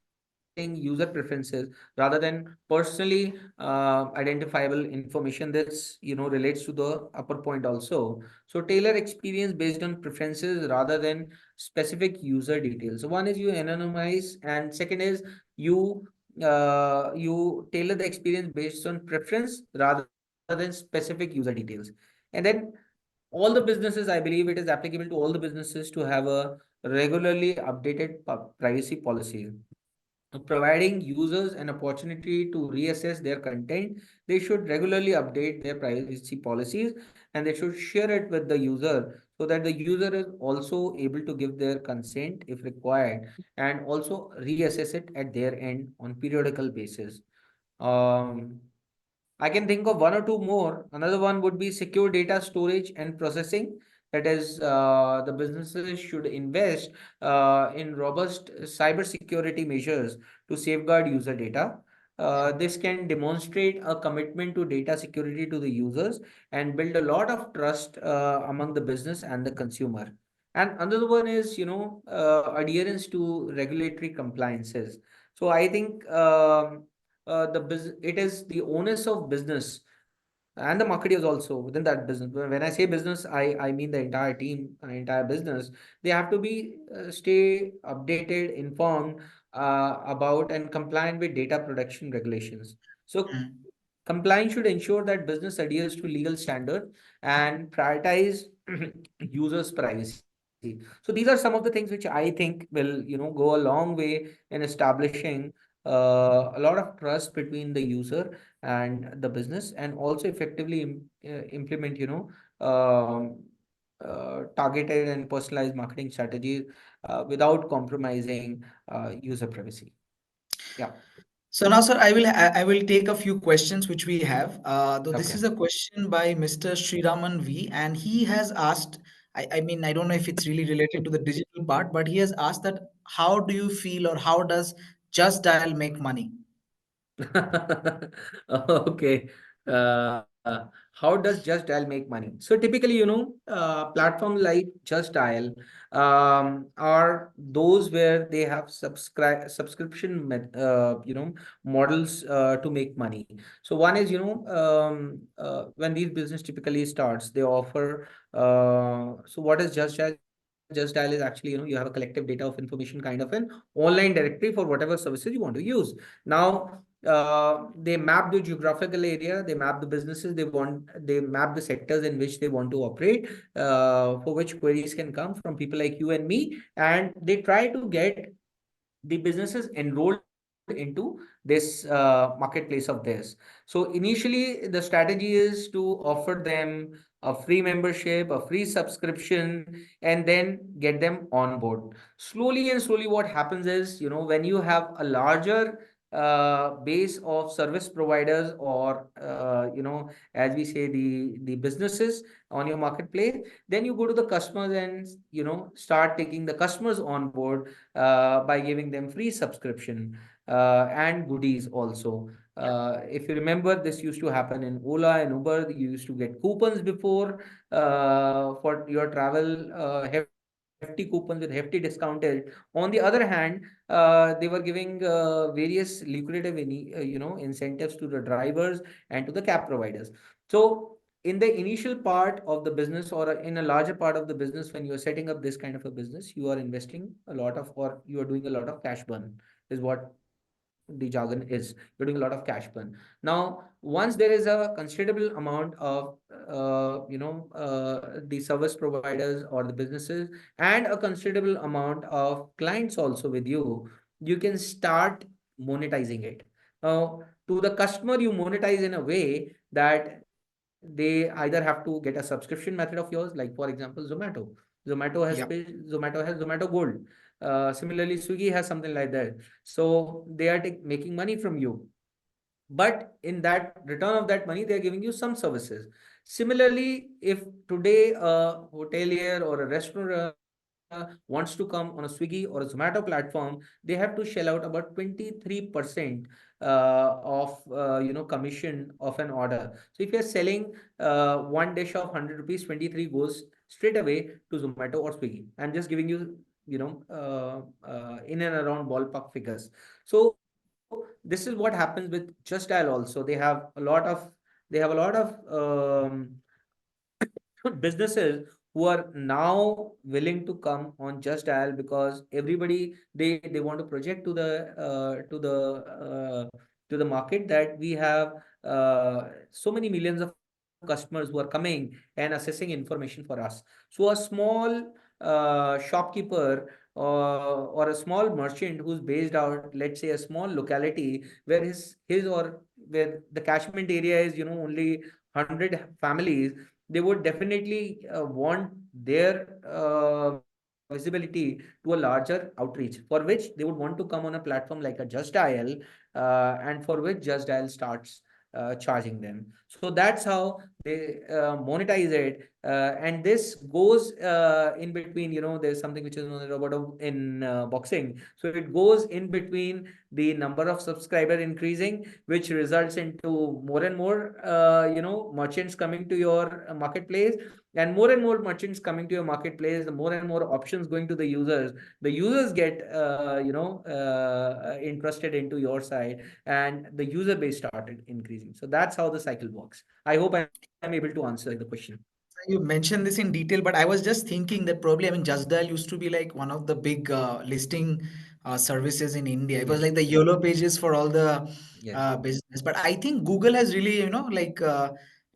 user preferences rather than personally identifiable information. This, relates to the upper point also. So tailor experience based on preferences rather than specific user details. So one is you anonymize, and second is you you tailor the experience based on preference rather than specific user details. And then all the businesses, I believe it is applicable to all the businesses to have a regularly updated privacy policy, providing users an opportunity to reassess their content. They should regularly update their privacy policies, and they should share it with the user so that the user is also able to give their consent if required, and also reassess it at their end on periodical basis. um, I can think of one or two more. Another one would be secure data storage and processing. That is, the businesses should invest in robust cybersecurity measures to safeguard user data. Yeah. This can demonstrate a commitment to data security to the users and build a lot of trust among the business and the consumer. And another one is, adherence to regulatory compliances. So I think it is the onus of business and the marketers also within that business. When I say business, I mean the entire team, entire business. They have to be stay updated, informed about and compliant with data protection regulations. So Mm. compliance should ensure that business adheres to legal standards and prioritize users' privacy. So these are some of the things which I think will, go a long way in establishing a lot of trust between the user and the business, and also effectively implement, targeted and personalized marketing strategies without compromising user privacy. Yeah. So now, sir, I will take a few questions which we have. Though this Okay. is a question by Mr. Sriraman V, and he has asked. I mean, I don't know if it's really related to the digital part, but he has asked that how do you feel or how does Just Dial make money? Okay. how does Just Dial make money? So typically, platform like Just Dial are those where they have subscription models to make money. So one is, when these business typically starts, they offer. So what is Just Dial? Just Dial is actually, you have a collective data of information, kind of an online directory for whatever services you want to use. Now, they map the geographical area, they map the businesses they want, they map the sectors in which they want to operate, for which queries can come from people like you and me, and they try to get the businesses enrolled into this marketplace of theirs. So initially, the strategy is to offer them a free membership, a free subscription, and then get them on board. Slowly and slowly, what happens is, when you have a larger base of service providers, or as we say, the businesses on your marketplace, then you go to the customers and start taking the customers on board by giving them free subscription and goodies also. If you remember, this used to happen in Ola and Uber. You used to get coupons before for your travel, hefty coupons with hefty discounted. On the other hand, they were giving various lucrative incentives to the drivers and to the cab providers. So in the initial part of the business, or in a larger part of the business, when you are setting up this kind of a business, you are investing a lot of, or you are doing a lot of cash burn, is what the jargon is. You're doing a lot of cash burn. Now, once there is a considerable amount of the service providers or the businesses, and a considerable amount of clients also with you, you can start monetizing it. Now, to the customer, you monetize in a way that they either have to get a subscription method of yours, like for example, Zomato. Yeah. Zomato has Zomato Gold. Similarly, Swiggy has something like that. So they are making money from you, but in that return of that money, they are giving you some services. Similarly, if today a hotelier or a restaurant wants to come on a Swiggy or a Zomato platform, they have to shell out about 23% of commission of an order. So if you're selling one dish of 100 rupees, 23 goes straight away to Zomato or Swiggy. I'm just giving you, in and around ballpark figures. So this is what happens with Just Dial also. They have a lot of businesses who are now willing to come on Just Dial, because everybody, they want to project to the market that we have so many millions of customers who are coming and assessing information for us. So a small shopkeeper, or a small merchant who's based out, let's say, a small locality, where his or where the catchment area is, only 100 families, they would definitely want their visibility to a larger outreach, for which they would want to come on a platform like a Just Dial, and for which Just Dial starts charging them. So that's how they monetize it. And this goes in between, there's something which is known as robot in boxing. So it goes in between the number of subscriber increasing, which results into more and more merchants coming to your marketplace, and more merchants coming to your marketplace, the more and more options going to the users. The users get interested into your site, and the user base started increasing. So that's how the cycle works. I hope I'm able to answer the question. You mentioned this in detail, but I was just thinking that probably, I mean, Just Dial used to be like one of the big listing services in India. It was Yes, like the yellow pages for all the yes. business. But I think Google has really, like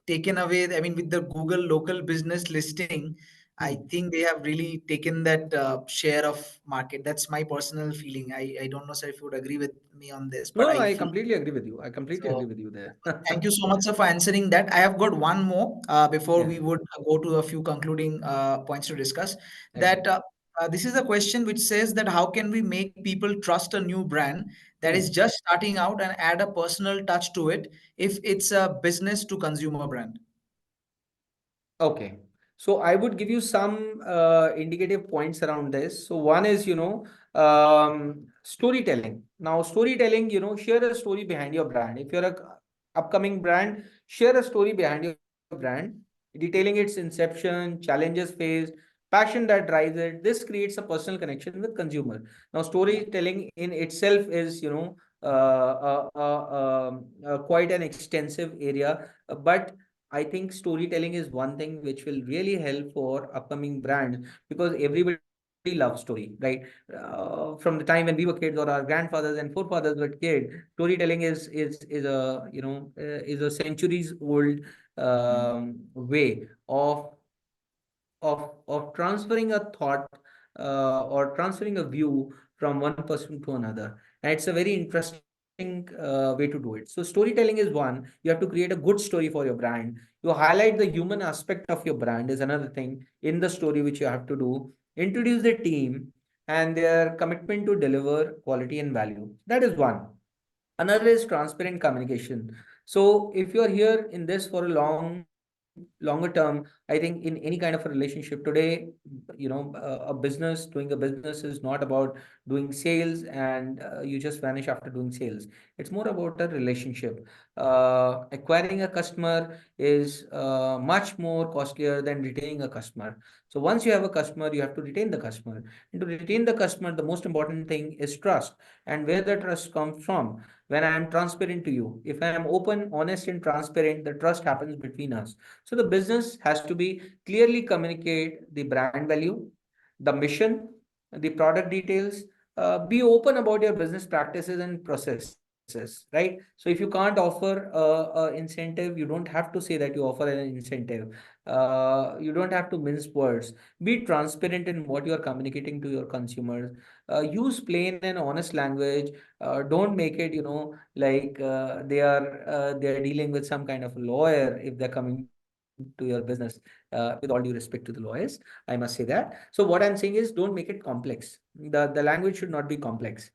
taken away, I mean, with the Google local business listing, I Hmm. think they have really taken that share of market. That's my personal feeling. I don't know, sir, if you would agree with me on this, but No, I I feel completely agree with you. I completely agree so. with you there. Thank you so much, sir, for answering that. I have got one more before Yeah, we would go to a few concluding points to discuss. agree. That this is a question which says that how can we make people trust a new brand that is Hmm. just starting out and add a personal touch to it if it's a business to consumer brand? Okay. So I would give you some indicative points around this. So one is, storytelling. Now, storytelling, share a story behind your brand. If you're a, upcoming brand, share a story behind your brand, detailing its inception, challenges faced, passion that drives it. This creates a personal connection with consumer. Now, Yeah. storytelling in itself is, quite an extensive area, but I think storytelling is one thing which will really help for upcoming brands, because everybody loves story, right? From the time when we were kids, or our grandfathers and forefathers were kids, storytelling is a centuries old Mm. way of transferring a thought, or transferring a view from one person to another. And it's a very interesting way to do it. So storytelling is one. You have to create a good story for your brand. You highlight the human aspect of your brand is another thing in the story which you have to do. Introduce the team and their commitment to deliver quality and value. That is one. Another is transparent communication. So if you're here in this for a longer term, I think in any kind of a relationship today, a business, doing a business is not about doing sales and you just vanish after doing sales. It's more about a relationship. Acquiring a customer is much more costlier than retaining a customer. So once you have a customer, you have to retain the customer. And to retain the customer, the most important thing is trust. And where the trust comes from? When I am transparent to you. If I am open, honest, and transparent, the trust happens between us. So the business has to be clearly communicate the brand value, the mission, the product details. Be open about your business practices and processes, right? So if you can't offer a incentive, you don't have to say that you offer an incentive. You don't have to mince words. Be transparent in what you are communicating to your consumers. Use plain and honest language. Don't make it, they are dealing with some kind of lawyer if they're coming to your business. With all due respect to the lawyers, I must say that. So what I'm saying is, don't make it complex. The language should not be complex.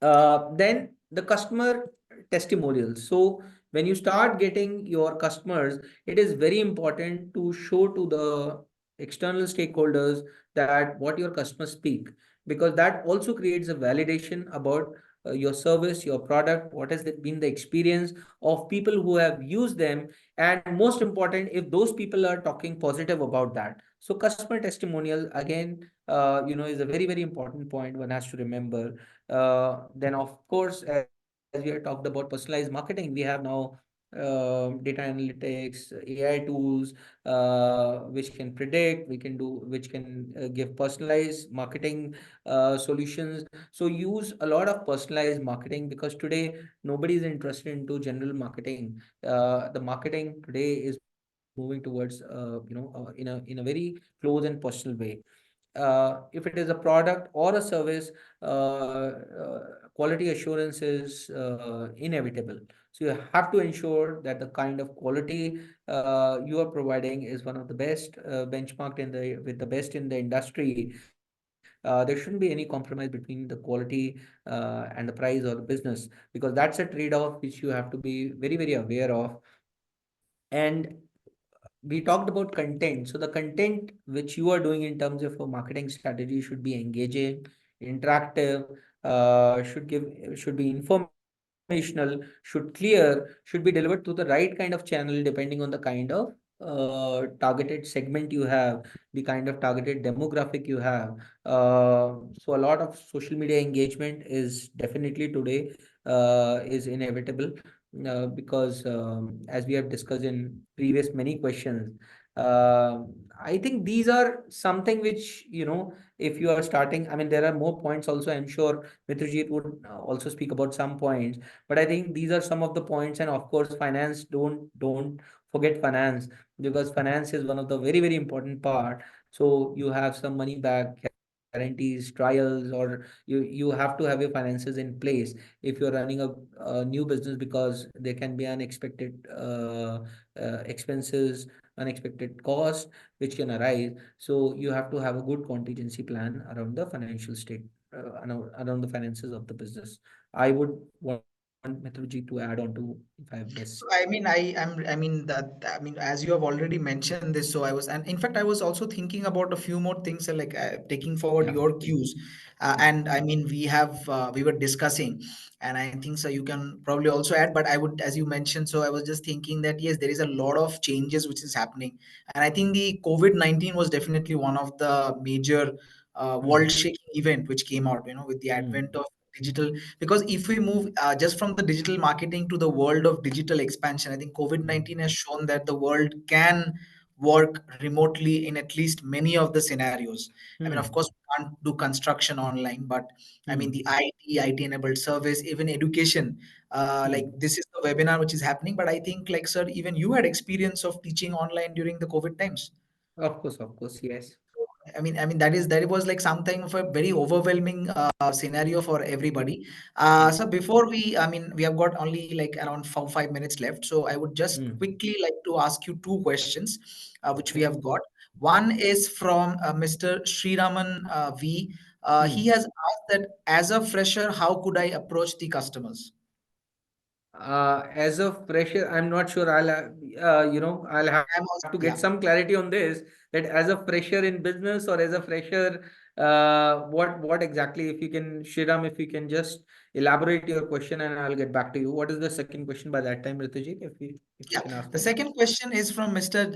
Then the customer testimonials. So when you start getting your customers, it is very important to show to the external stakeholders that what your customers speak, because that also creates a validation about your service, your product, what has been the experience of people who have used them, and most important, if those people are talking positive about that. So customer testimonial again, is a very very important point one has to remember. Then, of course, as we have talked about personalized marketing, we have now data analytics, AI tools, which can predict, which can give personalized marketing solutions. So use a lot of personalized marketing, because today nobody is interested into general marketing. The marketing today is moving towards, in a very close and personal way. If it is a product or a service, quality assurance is inevitable. So you have to ensure that the kind of quality you are providing is one of the best, benchmarked in the with the best in the industry. There shouldn't be any compromise between the quality and the price or the business, because that's a trade-off which you have to be very very aware of. And we talked about content. So the content which you are doing in terms of a marketing strategy should be engaging, interactive, should be informational, should clear, should be delivered to the right kind of channel depending on the kind of targeted segment you have, the kind of targeted demographic you have. So a lot of social media engagement is definitely today is inevitable, because as we have discussed in previous many questions, uh, I think these are something which, if you are starting, I mean, there are more points also. I'm sure Mitrajit would also speak about some points, but I think these are some of the points. And of course, finance, don't forget finance, because finance is one of the very, very important part. So you have some money back guarantees, trials, or you have to have your finances in place if you're running a new business, because there can be unexpected expenses, unexpected costs which can arise. So you have to have a good contingency plan around the financial state, around the finances of the business. I would want to say that. want Mithunji to add on to if I've So, missed? I mean, as you have already mentioned this, so I was, and in fact, I was also thinking about a few more things, like taking forward Yeah. your cues. Hmm. And I mean, we were discussing, and I think so you can probably also add, but I would, as you mentioned, so I was just thinking that yes, there is a lot of changes which is happening. And I think the COVID-19 was definitely one of the major world Hmm. shaking event which came out, with the advent Hmm. of digital. Because if we move just from the digital marketing to the world of digital expansion, I think COVID-19 has shown that the world can work remotely in at least many of the scenarios. I mean, of Hmm. course, we can't do construction online, but I mean, the Hmm. IT enabled service, even education, like Hmm. this is the webinar which is happening. But I think, like, sir, even you had experience of teaching online during the COVID times. Of course, yes. I mean that was like something of a very overwhelming scenario for everybody. So Hmm. before we have got only like around 5 minutes left. So I would just Hmm. quickly like to ask you two questions, which we Okay. have got. One is from Mr. Sriraman V. He Hmm. has asked that as a fresher, how could I approach the customers? As a fresher, I'm not sure. I'll have to I'm get also, some yeah. clarity on this. That as a fresher in business or as a fresher, what exactly? If you can, Shriram, if you can just elaborate your question, and I'll get back to you. What is the second question by that time, Rituji? If you Yeah, can ask the me. second question is from Mr.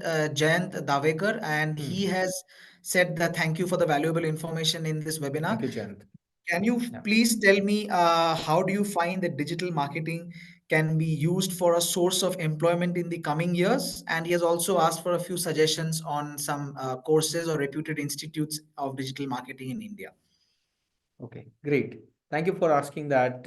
Jayant Davekar, and he Hmm. has said that thank you for the valuable information in this webinar. Thank you, Jayant. Can you Yeah. please tell me how do you find that digital marketing can be used for a source of employment in the coming years? And he has also asked for a few suggestions on some courses or reputed institutes of digital marketing in India. Okay, great. Thank you for asking that,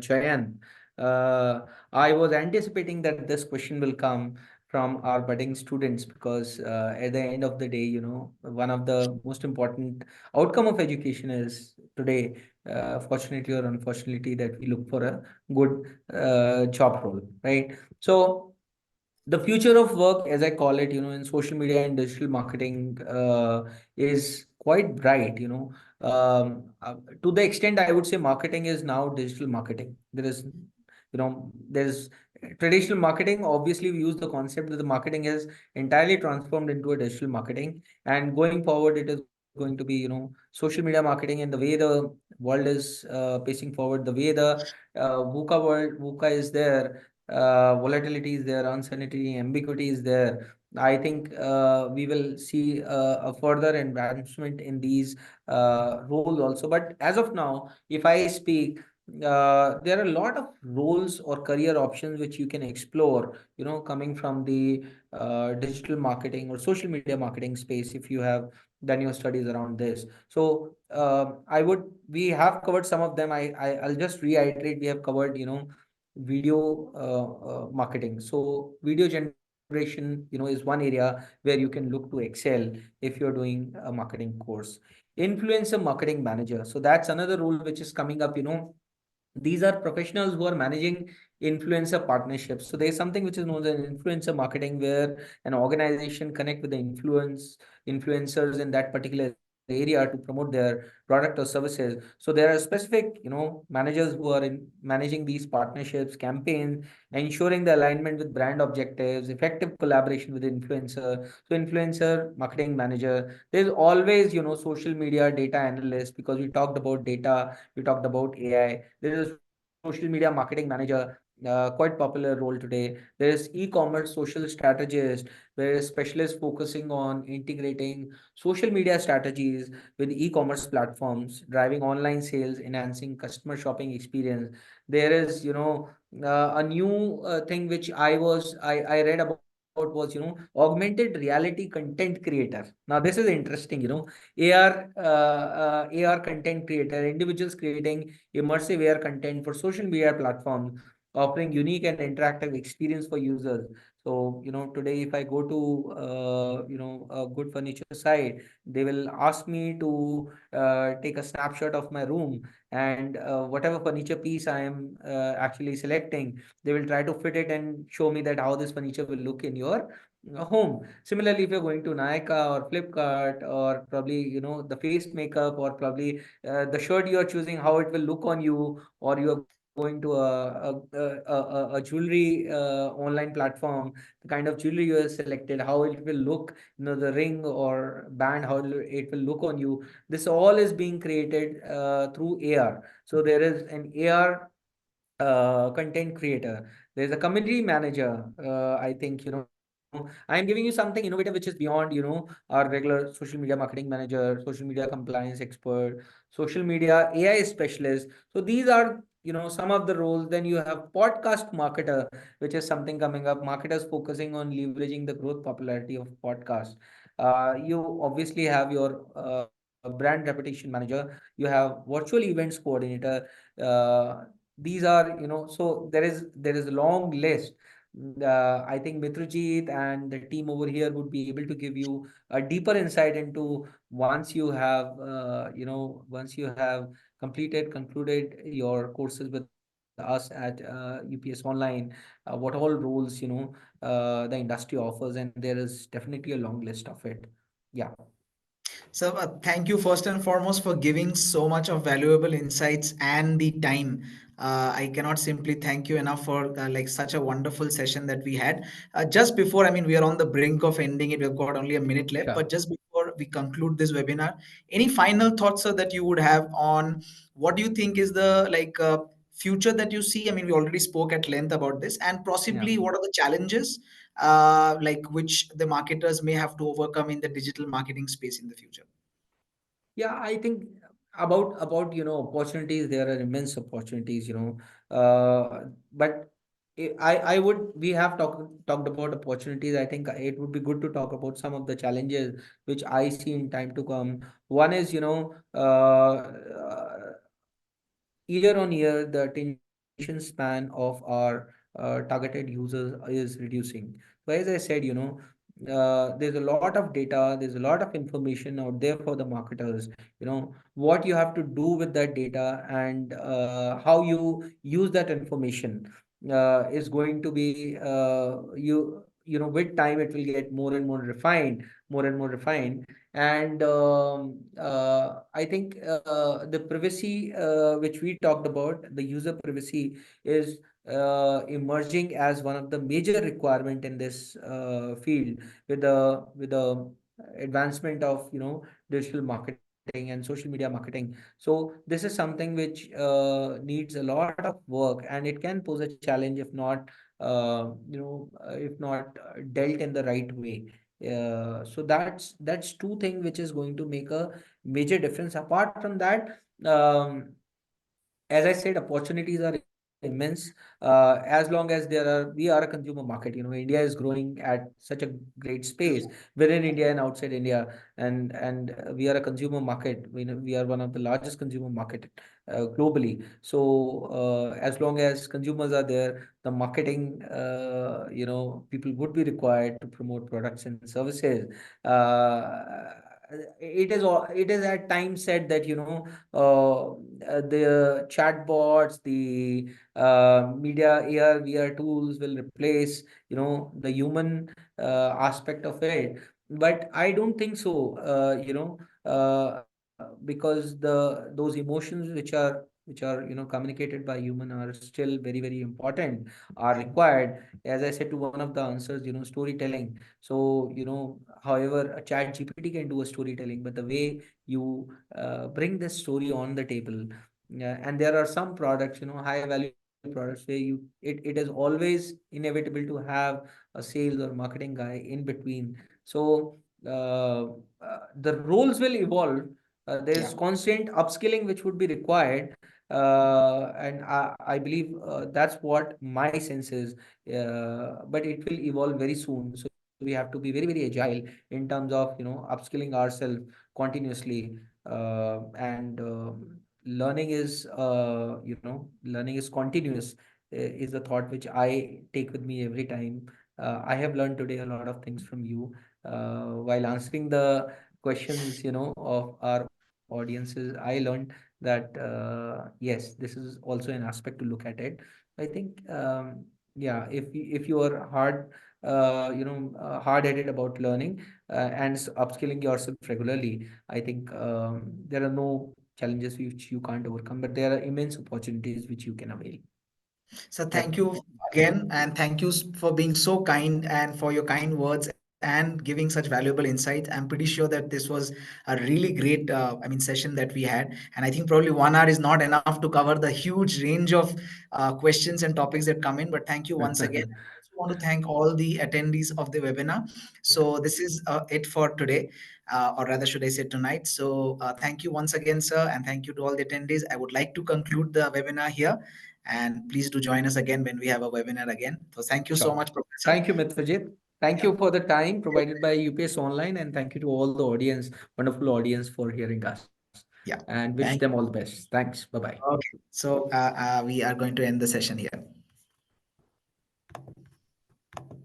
Chayan. Uh, I was anticipating that this question will come from our budding students because at the end of the day, one of the most important outcome of education is today, fortunately or unfortunately, that we look for a good job role, right? So the future of work, as I call it, in social media and digital marketing, is quite bright. To the extent I would say marketing is now digital marketing. There's traditional marketing. Obviously, we use the concept that the marketing is entirely transformed into a digital marketing, and going forward, it is going to be social media marketing, and the way the world is pacing forward, the way the VUCA is there, volatility is there, uncertainty, ambiguity is there. I think we will see a further advancement in these roles also. But as of now, if I speak, there are a lot of roles or career options which you can explore, coming from the digital marketing or social media marketing space if you have done your studies around this. So we have covered some of them. I'll just reiterate. We have covered, video marketing. So video generation, is one area where you can look to excel if you're doing a marketing course. Influencer marketing manager. So that's another role which is coming up. These are professionals who are managing influencer partnerships. So there's something which is known as influencer marketing, where an organization connect with the influencers in that particular area to promote their product or services. So there are specific, managers who are in managing these partnerships, campaigns, ensuring the alignment with brand objectives, effective collaboration with influencer. So influencer marketing manager. There's always, social media data analyst, because we talked about data, we talked about AI. There is a social media marketing manager, quite popular role today. There is e-commerce social strategist, where a specialist focusing on integrating social media strategies with e-commerce platforms, driving online sales, enhancing customer shopping experience. There is, a new thing which I read about was, augmented reality content creator. Now this is interesting. AR content creator, individuals creating immersive AR content for social media platforms, offering unique and interactive experience for users. So, today if I go to, a good furniture site, they will ask me to take a snapshot of my room, and whatever furniture piece I am actually selecting, they will try to fit it and show me that how this furniture will look in your home. Similarly, if you're going to Nykaa or Flipkart, or probably, the face makeup, or probably the shirt you are choosing, how it will look on you, or you are going to a jewelry online platform, the kind of jewelry you have selected, how it will look, the ring or band, how it will look on you. This all is being created through AR. So there is an AR content creator. There's a community manager. I think, I'm giving you something innovative which is beyond, our regular social media marketing manager, social media compliance expert, social media AI specialist. So these are, some of the roles. Then you have podcast marketer, which is something coming up. Marketers focusing on leveraging the growth popularity of podcast. You obviously have your brand reputation manager. You have virtual events coordinator. Uh, these are, so there is a long list. I think Mitrujit and the team over here would be able to give you a deeper insight into, once you have concluded your courses with us at UPS Online, what all roles, the industry offers, and there is definitely a long list of it. Yeah. So, thank you first and foremost for giving so much of valuable insights and the time. I cannot simply thank you enough for like such a wonderful session that we had. Just before, I mean, we are on the brink of ending it. We've got only a minute left, but Sure. just before we conclude this webinar, any final thoughts, sir, that you would have on what do you think is the future that you see? I mean, we already spoke at length about this, and Yeah. possibly what are the challenges like which the marketers may have to overcome in the digital marketing space in the future? Yeah, I think about opportunities. There are immense opportunities. But I would we have talked about opportunities. I think it would be good to talk about some of the challenges which I see in time to come. One is, year on year, the attention span of our targeted users is reducing. So as I said, there's a lot of data, there's a lot of information out there for the marketers. What you have to do with that data, and how you use that information is going to be, with time it will get more and more refined, more and more refined. And I think the privacy, which we talked about, the user privacy, is emerging as one of the major requirement in this field, with the advancement of, digital marketing and social media marketing. So this is something which needs a lot of work, and it can pose a challenge if not, dealt in the right way. So that's two things which is going to make a major difference. Apart from that, as I said, opportunities are immense. As long as we are a consumer market. India is growing at such a great space within India and outside India, and we are a consumer market. We are one of the largest consumer market globally. So as long as consumers are there, the marketing, people would be required to promote products and services. It is at times said that, the chatbots, the media AR VR tools will replace, the human aspect of it. But I don't think so. Because those emotions which are communicated by human are still very, very important, are required. As I said to one of the answers, storytelling. So, however, a chat GPT can do a storytelling, but the way you bring this story on the table. Yeah, and there are some products, high value products, where it is always inevitable to have a sales or marketing guy in between. So the roles will evolve. There's Yeah. constant upskilling which would be required, and I believe that's what my sense is. But it will evolve very soon, so we have to be very, very agile in terms of, upskilling ourselves continuously. And learning is continuous, is the thought which I take with me every time. I have learned today a lot of things from you while answering the questions, of our audiences. I learned that, yes, this is also an aspect to look at it. I think, yeah, if you are hard hard-headed about learning and upskilling yourself regularly, I think there are no challenges which you can't overcome, but there are immense opportunities which you can avail. So That thank you again, and thank you for being so kind and for your kind words and giving such valuable insights. I'm pretty sure that this was a really great, session that we had. And I think probably 1 hour is not enough to cover the huge range of questions and topics that come in. But thank you once again. I also want to thank all the attendees of the webinar. yeah, So this is it for today, or rather, should I say tonight? So thank you once again, sir, and thank you to all the attendees. I would like to conclude the webinar here. And please do join us again when we have a webinar again. So thank you so sure. much, Professor. Thank you, Mitrajit. Thank Yeah. you for the time provided by UPS Online, and thank you to all the audience, wonderful audience, for hearing us. Yeah. And wish them Thank all you. the best. Thanks. Bye bye. Okay. So we are going to end the session here.